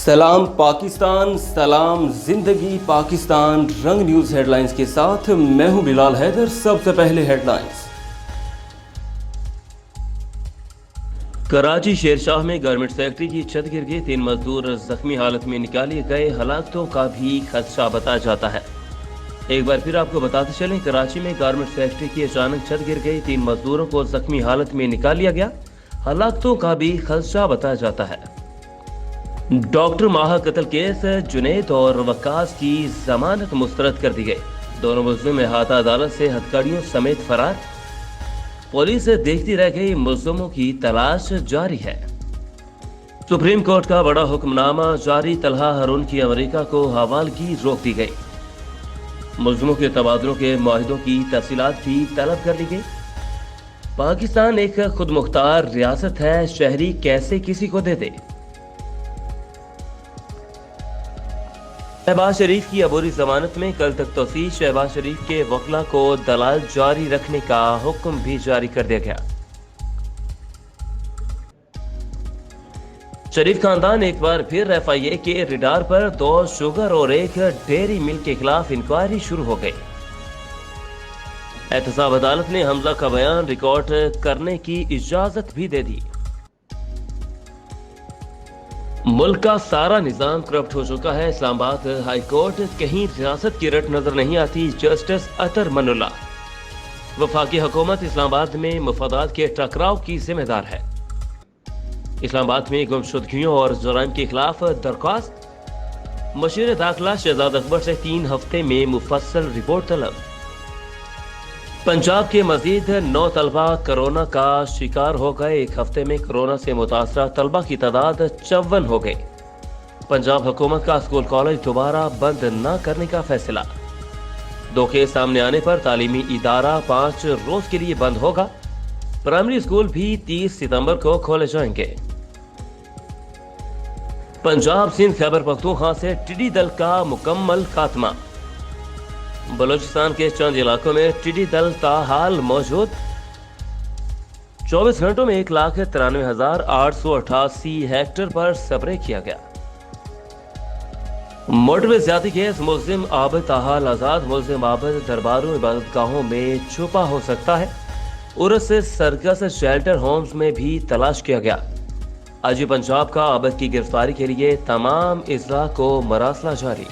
سلام پاکستان، سلام زندگی پاکستان۔ رنگ نیوز ہیڈ لائنز کے ساتھ میں ہوں بلال حیدر۔ سب سے پہلے ہیڈ لائنز۔ کراچی شیر شاہ میں گارمنٹ فیکٹری کی چھت گر گئی، 3 مزدور زخمی حالت میں نکالے گئے، ہلاکتوں کا بھی خدشہ بتایا جاتا ہے۔ ایک بار پھر آپ کو بتاتے چلیں، کراچی میں گارمنٹ فیکٹری کی اچانک چھت گر گئی، 3 مزدوروں کو زخمی حالت میں نکال لیا گیا، ہلاکتوں کا بھی خدشہ بتایا جاتا ہے۔ ڈاکٹر ماہا قتل کیس، جنید اور وقاص کی ضمانت مسترد کر دی گئی، دونوں ملزم احاطہ عدالت سے ہتھکڑیوں سمیت فرار، پولیس دیکھتی رہ گئی، ملزموں کی تلاش جاری ہے۔ سپریم کورٹ کا بڑا حکم نامہ جاری، طلحہ ہارون کی امریکہ کو حوالگی روک دی گئی، ملزموں کے تبادلوں کے معاہدوں کی تفصیلات بھی طلب کر لی گئی۔ پاکستان ایک خود مختار ریاست ہے، شہری کیسے کسی کو دے دے۔ شہباز شریف کی عبوری ضمانت میں کل تک توسیع، شہباز شریف کے وکلاء کو دلائل جاری رکھنے کا حکم بھی جاری کر دیا گیا۔ شریف خاندان ایک بار پھر FIA کے ریڈار پر 2 شوگر اور 1 ڈیری ملک کے خلاف انکوائری شروع ہو گئی۔ احتساب عدالت نے حمزہ کا بیان ریکارڈ کرنے کی اجازت بھی دے دی۔ ملک کا سارا نظام کرپٹ ہو چکا ہے، اسلام آباد ہائی کورٹ کہیں ریاست کی رٹ نظر نہیں آتی، جسٹس اطہر من اللہ۔ وفاقی حکومت اسلام آباد میں مفادات کے ٹکراؤ کی ذمہ دار ہے۔ اسلام آباد میں گمشدگیوں اور جرائم کے خلاف درخواست، مشیر داخلہ شہزاد اکبر سے 3 ہفتے میں مفصل رپورٹ طلب۔ پنجاب کے مزید 9 طلبہ کرونا کا شکار ہو گئے، 1 ہفتے میں کرونا سے متاثرہ طلبہ کی تعداد 54 ہو گئی۔ پنجاب حکومت کا اسکول کالج دوبارہ بند نہ کرنے کا فیصلہ، 2 کیس سامنے آنے پر تعلیمی ادارہ 5 روز کے لیے بند ہوگا، پرائمری اسکول بھی 30 ستمبر کو کھولے جائیں گے۔ پنجاب سندھ خیبر پختونخوا سے ٹڈی دل کا مکمل خاتمہ، بلوچستان کے چند علاقوں میں ٹڈی دل تاحال موجود، 24 گھنٹوں میں 1,93,888 ہیکٹر پر سپرے کیا گیا۔ موٹر وے زیادتی کیس، ملزم عابد تاحال آزاد، ملزم عابد درباروں عبادت گاہوں میں چھپا ہو سکتا ہے، عرس سرکس شیلٹر ہومز میں بھی تلاش کیا گیا۔ آج پنجاب کا عابد کی گرفتاری کے لیے تمام اضلاع کو مراسلہ جاری۔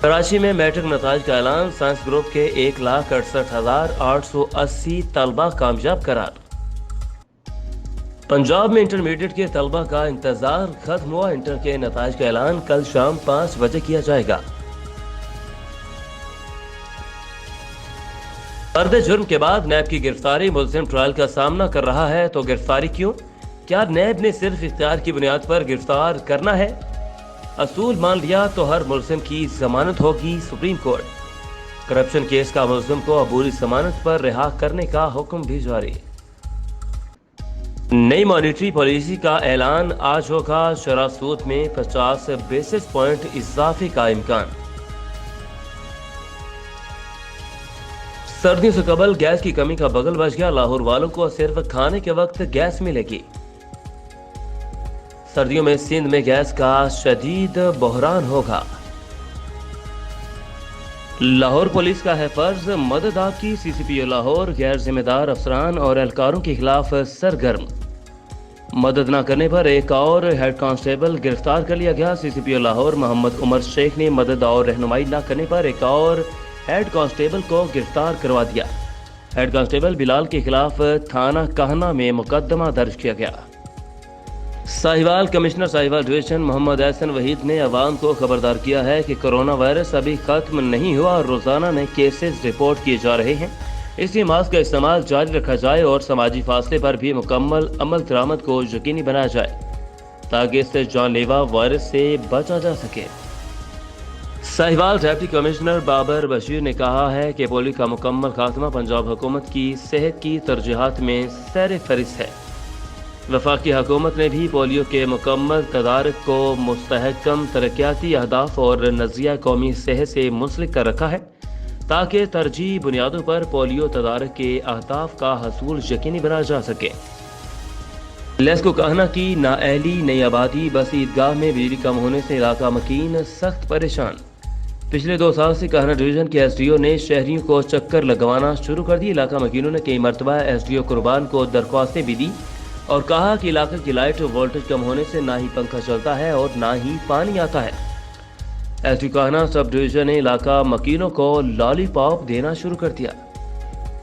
کراچی میں میٹرک نتائج کا اعلان، سائنس گروپ کے 1,68,880 طلبہ کامیاب قرار۔ پنجاب میں انٹرمیڈیٹ کے طلبہ کا انتظار ختم ہوا، انٹر کے نتائج کا اعلان کل شام 5 بجے کیا جائے گا۔ فرد جرم کے بعد نیب کی گرفتاری، ملزم ٹرائل کا سامنا کر رہا ہے تو گرفتاری کیوں؟ کیا نیب نے صرف اختیار کی بنیاد پر گرفتار کرنا ہے؟ اصول مان لیا تو ہر ملزم کی ضمانت ہوگی، سپریم کورٹ۔ کرپشن کیس کا ملزم کو عبوری ضمانت پر رہا کرنے کا حکم بھی جاری۔ نئی مانیٹری پالیسی کا اعلان آج ہوگا، شرح سود میں 50 بیسس پوائنٹ اضافے کا امکان۔ سردیوں سے قبل گیس کی کمی کا بغل بچ گیا، لاہور والوں کو صرف کھانے کے وقت گیس ملے گی۔ سردیوں میں سندھ میں گیس کا شدید بحران ہوگا۔ لاہور پولیس کا ہے فرض، مدد آپ کی، CCPO لاہور غیر ذمہ دار افسران اور اہلکاروں کے خلاف سرگرم، مدد نہ کرنے پر ایک اور ہیڈ کانسٹیبل گرفتار کر لیا گیا۔ CCPO لاہور محمد عمر شیخ نے مدد اور رہنمائی نہ کرنے پر ایک اور ہیڈ کانسٹیبل کو گرفتار کروا دیا۔ ہیڈ کانسٹیبل بلال کے خلاف تھانہ کہنا میں مقدمہ درج کیا گیا۔ ساہیوال کمشنر ساہیوال ڈویژن محمد احسن وحید نے عوام کو خبردار کیا ہے کہ کرونا وائرس ابھی ختم نہیں ہوا اور روزانہ نئے کیسز رپورٹ کیے جا رہے ہیں، اس لیے ماسک کا استعمال جاری رکھا جائے اور سماجی فاصلے پر بھی مکمل عمل درآمد کو یقینی بنایا جائے تاکہ اس سے جان لیوا وائرس سے بچا جا سکے۔ ساہیوال ڈپٹی کمشنر بابر بشیر نے کہا ہے کہ پولیو کا مکمل خاتمہ پنجاب حکومت کی صحت کی ترجیحات میں سر فہرست ہے۔ وفاقی حکومت نے بھی پولیو کے مکمل تدارک کو مستحکم ترقیاتی اہداف اور نظریہ قومی صحت سے منسلک کر رکھا ہے تاکہ ترجیحی بنیادوں پر پولیو تدارک کے اہداف کا حصول یقینی بنایا جا سکے۔ لیس کو کہنا کی نااہلی نئی آبادی بس عیدگاہ میں بجلی کم ہونے سے علاقہ مکین سخت پریشان۔ پچھلے 2 سال سے کہنا ڈویژن کے ایس ڈی او نے شہریوں کو چکر لگوانا شروع کر دی۔ علاقہ مکینوں نے کئی مرتبہ ایس ڈی او قربان کو درخواستیں بھی دی اور کہا کہ علاقے کی لائٹ وولٹیج کم ہونے سے نہ ہی پنکھا چلتا ہے اور نہ ہی پانی آتا ہے۔ ایس ڈی او کہنا سب ڈویژن نے علاقہ مکینوں کو لالی پاپ دینا شروع کر دیا۔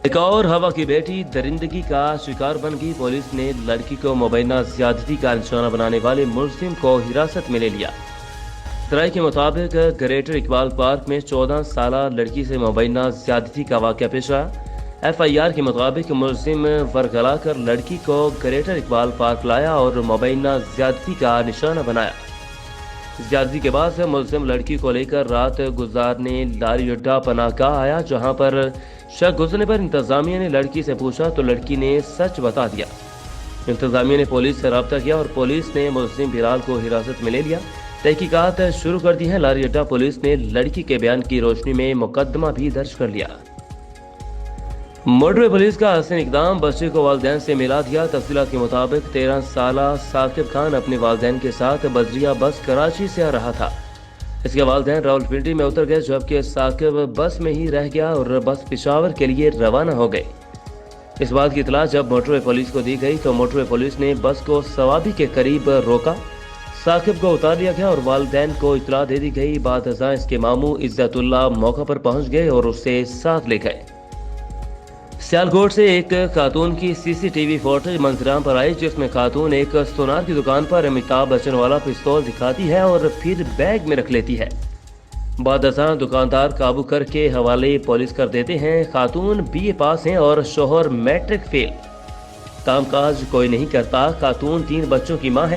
ایک اور ہوا کی بیٹی درندگی کا شکار بن گئی۔ پولیس نے لڑکی کو مبینہ زیادتی کا نشانہ بنانے والے ملزم کو حراست میں لے لیا۔ ذرائع کے مطابق گریٹر اقبال پارک میں 14 سالہ لڑکی سے مبینہ زیادتی کا واقعہ پیش آیا۔ ایف آئی آر کے مطابق ملزم ورگلا کر لڑکی کو گریٹر اقبال پارک لایا اور مبینہ زیادتی کا نشانہ بنایا۔ زیادتی کے بعد سے ملزم لڑکی کو لے کر رات گزارنے لاری اڈا پناہ گاہ آیا، جہاں پر شک گزرنے پر انتظامیہ نے لڑکی سے پوچھا تو لڑکی نے سچ بتا دیا۔ انتظامیہ نے پولیس سے رابطہ کیا اور پولیس نے ملزم بلال کو حراست میں لے لیا۔ تحقیقات شروع کر دی ہیں۔ لاری اڈا پولیس نے لڑکی کے بیان کی روشنی میں مقدمہ بھی درج کر لیا۔ موٹروے پولیس کا حسین اقدام، بچے کو والدین سے ملا دیا۔ تفصیلات کے مطابق 13 سالہ ثاقب خان اپنے والدین کے ساتھ بذریعہ بس کراچی سے آ رہا تھا۔ اس کے والدین راولپنڈی میں اتر گئے، جبکہ ثاقب بس میں ہی رہ گیا اور بس پشاور کے لیے روانہ ہو گئی۔ اس بات کی اطلاع جب موٹروے پولیس کو دی گئی تو موٹروے پولیس نے بس کو صوابی کے قریب روکا۔ ثاقب کو اتار لیا گیا اور والدین کو اطلاع دے دی گئی۔ بعد ازاں اس کے ماموں عزت اللہ موقع پر پہنچ گئے اور اسے ساتھ لے گئے۔ سیالکوٹ سے ایک خاتون کی سی سی ٹی وی فوٹیج منظرعام پر آئی، جس میں خاتون ایک سونار کی دکان پر امیتابھ بچن والا پستول دکھاتی ہے اور پھر بیگ میں رکھ لیتی ہے۔ بعد ازاں دکاندار قابو کر کے حوالے پولیس کر دیتے ہیں۔ خاتون بی اے پاس ہیں اور شوہر میٹرک فیل، کام کاج کوئی نہیں کرتا۔ خاتون 3 بچوں کی ماں ہے۔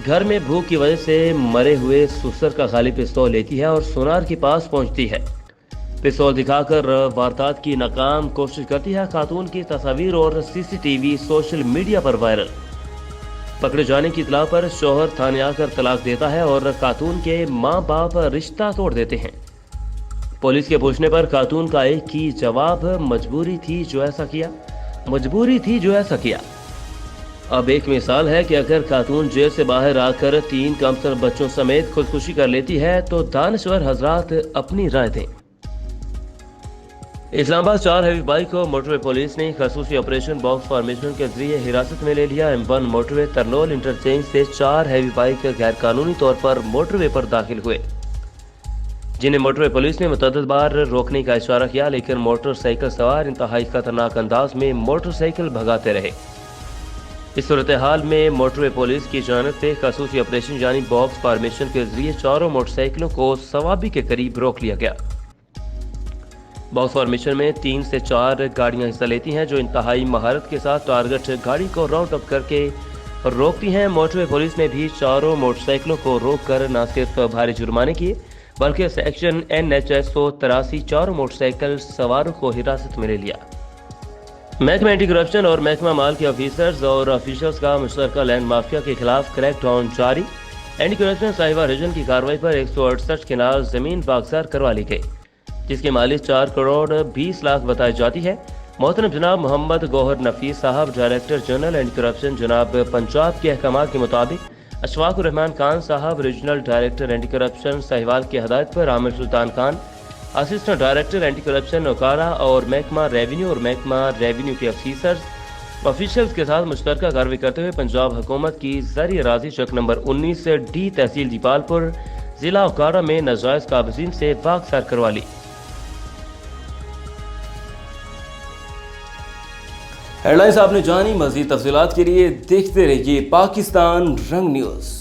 گھر میں بھوک کی وجہ سے مرے ہوئے سسر کا خالی پستول لیتی ہے اور سونار کے پاس پہنچتی ہے۔ پستول دکھا کر واردات کی ناکام کوشش کرتی ہے۔ خاتون کی تصاویر اور C C T V social media پر وائرل۔ پکڑے جانے کی اطلاع پر شوہر تھانے آ کر طلاق دیتا ہے اور خاتون کے ماں باپ رشتہ توڑ دیتے ہیں۔ پولیس کے پوچھنے پر خاتون کا ایک ہی جواب، مجبوری تھی جو ایسا کیا، مجبوری تھی جو ایسا کیا۔ اب ایک مثال ہے کہ اگر خاتون جیل سے باہر آ کر 3 کمتر بچوں سمیت خودکشی کر لیتی ہے تو دانشور حضرات اپنی رائے دیں۔ اسلام آباد 4 ہیوی بائک کو موٹروے پولیس نے خصوصی آپریشن باکس فارمیشن کے ذریعے حراست میں لے لیا۔ M1 موٹروے ترنول انٹرچینج سے 4 ہیوی بائک غیر قانونی طور پر موٹروے پر داخل ہوئے، جنہیں موٹروے پولیس نے متعدد بار روکنے کا اشارہ کیا، لیکن موٹر سائیکل سوار انتہائی خطرناک انداز میں موٹر سائیکل بھگاتے رہے۔ اس صورتحال میں موٹروے پولیس کی جانب سے خصوصی آپریشن یعنی باکس فارمیشن کے ذریعے 4 موٹر سائیکلوں کو صوابی کے قریب روک لیا گیا۔ باکس فارمیشن میں 3 سے 4 گاڑیاں حصہ لیتی ہیں، جو انتہائی مہارت کے ساتھ ٹارگٹ گاڑی کو راؤنڈ اپ کر کے روکتی ہیں۔ موٹروے پولیس نے بھی 4 موٹر سائیکلوں کو روک کر نہ صرف بھاری جرمانے کیے بلکہ سیکشن NH 183 4 موٹر سائیکل سواروں کو حراست میں لے لیا۔ محکمہ اینٹی کرپشن اور محکمہ مال کے آفیسرز اور آفیشلز کا مشترکہ لینڈ مافیا کے خلاف کریک ڈاؤن جاری۔ اینٹی کرپشن صاحبہ ریجن کی کارروائی پر 168 کنال زمین باغزار کروا لی گئی، جس کی مالیت 4 کروڑ 20 لاکھ بتائی جاتی ہے۔ محترم جناب محمد گوہر نفیس صاحب ڈائریکٹر جنرل اینٹی کرپشن جناب پنجاب کے احکامات کے مطابق Ashfaq ur-Rehman Khan sahib regional director anti corruption Sahiwal کی ہدایت پر Aamir Sultan Khan assistant director anti corruption Okara اور محکمہ ریونیو کے آفیشلز کے ساتھ مشترکہ کارروائی کرتے ہوئے پنجاب حکومت کی زرعی اراضی چک نمبر 19 ڈی تحصیل دیپال پور ضلع اوکارا میں ناجائز قابضین سے باغزار کروا لی۔ ہیڈ لائنز آپ نے جانی، مزید تفصیلات کے لیے دیکھتے رہیے پاکستان رنگ نیوز۔